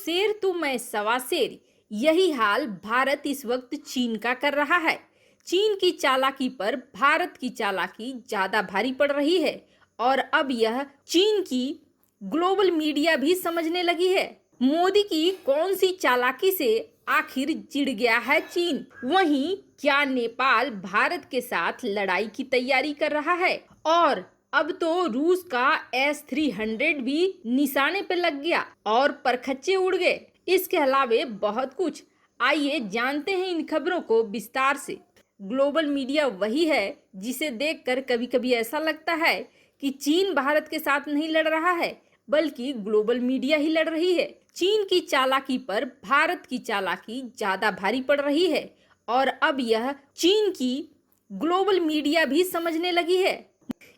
शेर तो मैं सवा शेर, यही हाल भारत इस वक्त चीन का कर रहा है। चीन की चालाकी पर भारत की चालाकी ज्यादा भारी पड़ रही है और अब यह चीन की ग्लोबल मीडिया भी समझने लगी है। मोदी की कौन सी चालाकी से आखिर चिढ़ गया है चीन? वहीं क्या नेपाल भारत के साथ लड़ाई की तैयारी कर रहा है? और अब तो रूस का S-300 भी निशाने पे लग गया और परखच्चे उड़ गए। इसके अलावे बहुत कुछ, आइए जानते हैं इन खबरों को विस्तार से। ग्लोबल मीडिया वही है जिसे देखकर कभी कभी ऐसा लगता है कि चीन भारत के साथ नहीं लड़ रहा है, बल्कि ग्लोबल मीडिया ही लड़ रही है। चीन की चालाकी पर भारत की चालाकी ज्यादा भारी पड़ रही है और अब यह चीन की ग्लोबल मीडिया भी समझने लगी है।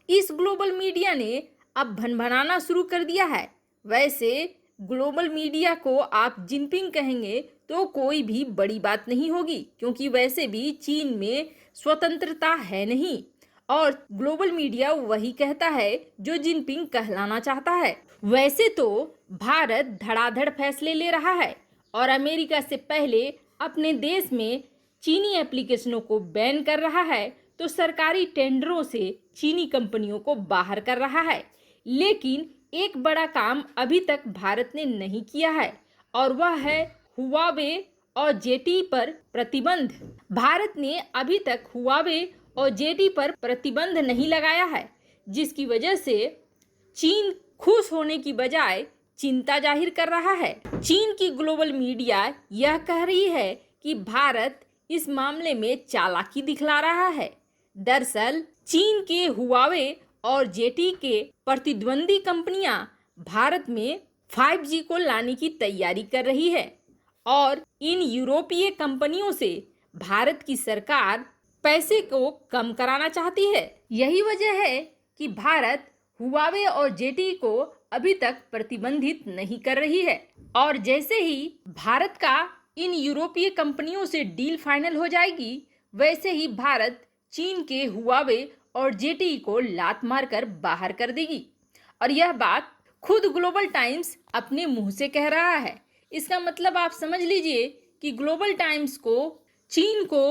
इस ग्लोबल मीडिया ने अब भनभनाना शुरू कर दिया है। वैसे ग्लोबल मीडिया को आप जिनपिंग कहेंगे तो कोई भी बड़ी बात नहीं होगी, क्योंकि वैसे भी चीन में स्वतंत्रता है नहीं और ग्लोबल मीडिया वही कहता है जो जिनपिंग कहलाना चाहता है। वैसे तो भारत धड़ाधड़ फैसले ले रहा है और अमेरिका से पहले अपने देश में चीनी एप्लीकेशनों को बैन कर रहा है, तो सरकारी टेंडरों से चीनी कंपनियों को बाहर कर रहा है। लेकिन एक बड़ा काम अभी तक भारत ने नहीं किया है और वह है हुआवे और जेटी पर प्रतिबंध। भारत ने अभी तक हुआवे और जेटी पर प्रतिबंध नहीं लगाया है, जिसकी वजह से चीन खुश होने की बजाय चिंता जाहिर कर रहा है। चीन की ग्लोबल मीडिया यह कह रही है कि भारत इस मामले में चालाकी दिखला रहा है। दरअसल चीन के हुआवे और जेटी के प्रतिद्वंदी कंपनियां भारत में 5G को लाने की तैयारी कर रही है और इन यूरोपीय कंपनियों से भारत की सरकार पैसे को कम कराना चाहती है। यही वजह है कि भारत हुआवे और जेटी को अभी तक प्रतिबंधित नहीं कर रही है और जैसे ही भारत का इन यूरोपीय कंपनियों से डील फाइनल हो जाएगी, वैसे ही भारत चीन के हुआवे और जेटी को लात मारकर बाहर कर देगी। और यह बात खुद ग्लोबल टाइम्स अपने मुंह से कह रहा है। इसका मतलब आप समझ लीजिए कि ग्लोबल टाइम्स को चीन को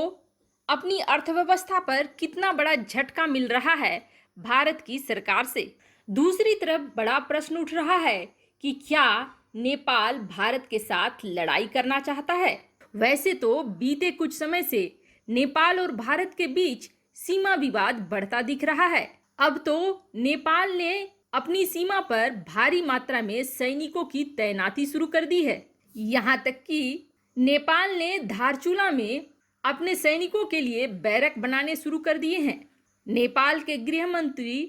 अपनी अर्थव्यवस्था पर कितना बड़ा झटका मिल रहा है भारत की सरकार से। दूसरी तरफ बड़ा प्रश्न उठ रहा है कि क्या नेपाल भारत के साथ लड़ाई करना चाहता है? वैसे तो बीते कुछ समय से नेपाल और भारत के बीच सीमा विवाद बढ़ता दिख रहा है। अब तो नेपाल ने अपनी सीमा पर भारी मात्रा में सैनिकों की तैनाती शुरू कर दी है। यहाँ तक कि नेपाल ने धारचूला में अपने सैनिकों के लिए बैरक बनाने शुरू कर दिए हैं। नेपाल के गृह मंत्री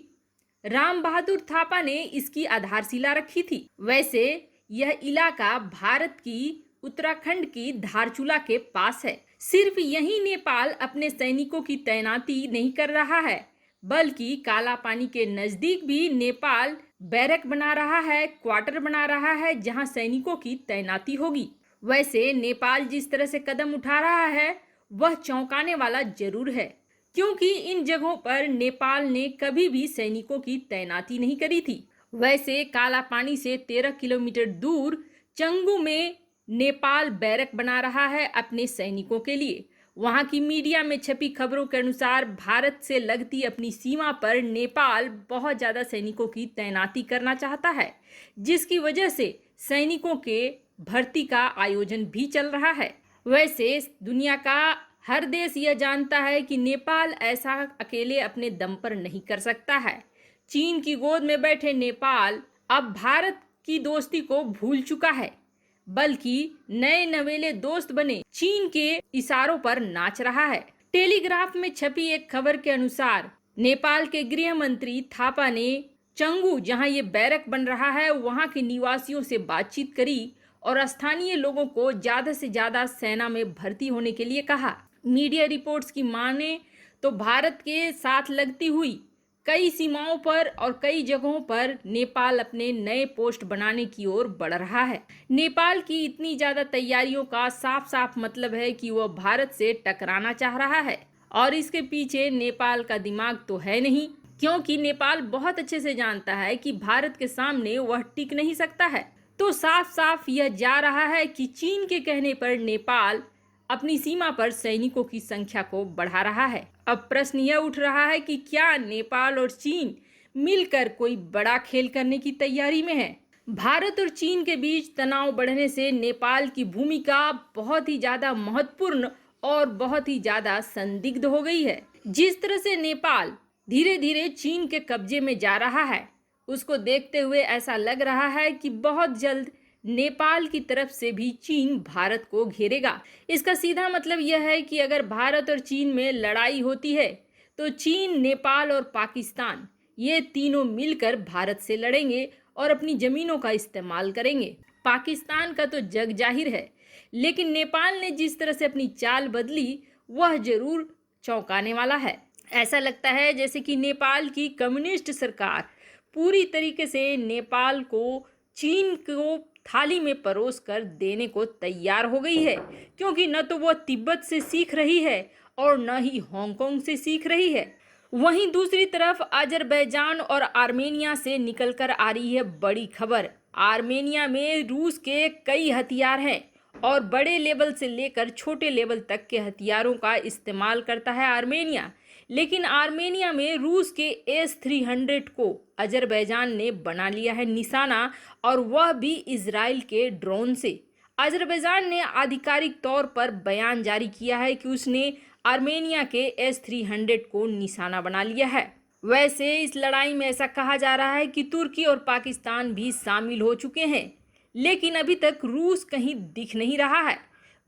राम बहादुर थापा ने इसकी आधारशिला रखी थी। वैसे यह इलाका भारत की उत्तराखंड की धारचूला के पास है। सिर्फ यही नेपाल अपने सैनिकों की तैनाती नहीं कर रहा है, बल्कि काला पानी के नजदीक भी नेपाल बैरक बना रहा है, क्वार्टर बना रहा है, जहां सैनिकों की तैनाती होगी। वैसे नेपाल जिस तरह से कदम उठा रहा है वह चौंकाने वाला जरूर है, क्योंकि इन जगहों पर नेपाल ने कभी भी सैनिकों की तैनाती नहीं करी थी। वैसे काला पानी से 13 किलोमीटर दूर चंगू में नेपाल बैरक बना रहा है अपने सैनिकों के लिए। वहां की मीडिया में छपी खबरों के अनुसार भारत से लगती अपनी सीमा पर नेपाल बहुत ज़्यादा सैनिकों की तैनाती करना चाहता है, जिसकी वजह से सैनिकों के भर्ती का आयोजन भी चल रहा है। वैसे दुनिया का हर देश यह जानता है कि नेपाल ऐसा अकेले अपने दम पर नहीं कर सकता है। चीन की गोद में बैठे नेपाल अब भारत की दोस्ती को भूल चुका है, बल्कि नए नवेले दोस्त बने चीन के इशारों पर नाच रहा है। टेलीग्राफ में छपी एक खबर के अनुसार नेपाल के गृह मंत्री थापा ने चंगू, जहां ये बैरक बन रहा है, वहां के निवासियों से बातचीत करी और स्थानीय लोगों को ज्यादा से ज्यादा सेना में भर्ती होने के लिए कहा। मीडिया रिपोर्ट्स की माने तो भारत के साथ लगती हुई कई सीमाओं पर और कई जगहों पर नेपाल अपने नए पोस्ट बनाने की ओर बढ़ रहा है। नेपाल की इतनी ज्यादा तैयारियों का साफ साफ मतलब है कि वह भारत से टकराना चाह रहा है और इसके पीछे नेपाल का दिमाग तो है नहीं, क्योंकि नेपाल बहुत अच्छे से जानता है कि भारत के सामने वह टिक नहीं सकता है। तो साफ साफ यह जा रहा है कि चीन के कहने पर नेपाल अपनी सीमा पर सैनिकों की संख्या को बढ़ा रहा है। अब प्रश्न यह उठ रहा है कि क्या नेपाल और चीन मिलकर कोई बड़ा खेल करने की तैयारी में है। भारत और चीन के बीच तनाव बढ़ने से नेपाल की भूमिका बहुत ही ज्यादा महत्वपूर्ण और बहुत ही ज्यादा संदिग्ध हो गई है। जिस तरह से नेपाल धीरे धीरे चीन के कब्जे में जा रहा है, उसको देखते हुए ऐसा लग रहा है कि बहुत जल्द नेपाल की तरफ से भी चीन भारत को घेरेगा। इसका सीधा मतलब यह है कि अगर भारत और चीन में लड़ाई होती है तो चीन, नेपाल और पाकिस्तान ये तीनों मिलकर भारत से लड़ेंगे और अपनी जमीनों का इस्तेमाल करेंगे। पाकिस्तान का तो जग जाहिर है, लेकिन नेपाल ने जिस तरह से अपनी चाल बदली वह जरूर चौंकाने वाला है। ऐसा लगता है जैसे कि नेपाल की कम्युनिस्ट सरकार पूरी तरीके से नेपाल को चीन को थाली में परोस कर देने को तैयार हो गई है, क्योंकि न तो वह तिब्बत से सीख रही है और न ही हांगकांग से सीख रही है। वहीं दूसरी तरफ अजरबैजान और आर्मेनिया से निकलकर आ रही है बड़ी खबर। आर्मेनिया में रूस के कई हथियार हैं और बड़े लेवल से लेकर छोटे लेवल तक के हथियारों का इस्तेमाल करता है आर्मेनिया। लेकिन आर्मेनिया में रूस के S-300 को अजरबैजान ने बना लिया है निशाना, और वह भी इजराइल के ड्रोन से। अजरबैजान ने आधिकारिक तौर पर बयान जारी किया है कि उसने आर्मेनिया के S-300 को निशाना बना लिया है। वैसे इस लड़ाई में ऐसा कहा जा रहा है कि तुर्की और पाकिस्तान भी शामिल हो चुके हैं, लेकिन अभी तक रूस कहीं दिख नहीं रहा है।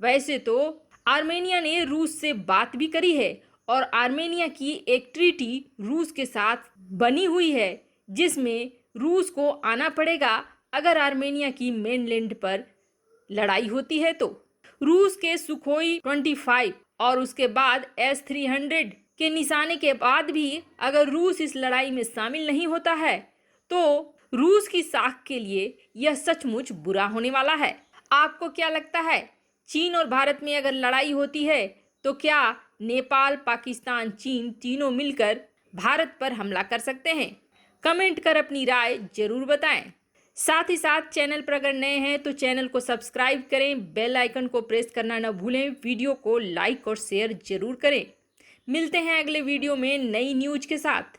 वैसे तो आर्मेनिया ने रूस से बात भी करी है और आर्मेनिया की एक ट्रीटी रूस के साथ बनी हुई है, जिसमें रूस को आना पड़ेगा अगर आर्मेनिया की मेनलैंड पर लड़ाई होती है तो। रूस के सुखोई 25 और उसके बाद S-300 के निशाने के बाद भी अगर रूस इस लड़ाई में शामिल नहीं होता है तो रूस की साख के लिए यह सचमुच बुरा होने वाला है। आपको क्या लगता है, चीन और भारत में अगर लड़ाई होती है तो क्या नेपाल, पाकिस्तान, चीन तीनों मिलकर भारत पर हमला कर सकते हैं? कमेंट कर अपनी राय जरूर बताएं। साथ ही साथ चैनल पर अगर नए हैं तो चैनल को सब्सक्राइब करें, बेल आइकन को प्रेस करना न भूलें, वीडियो को लाइक और शेयर जरूर करें। मिलते हैं अगले वीडियो में नई न्यूज के साथ।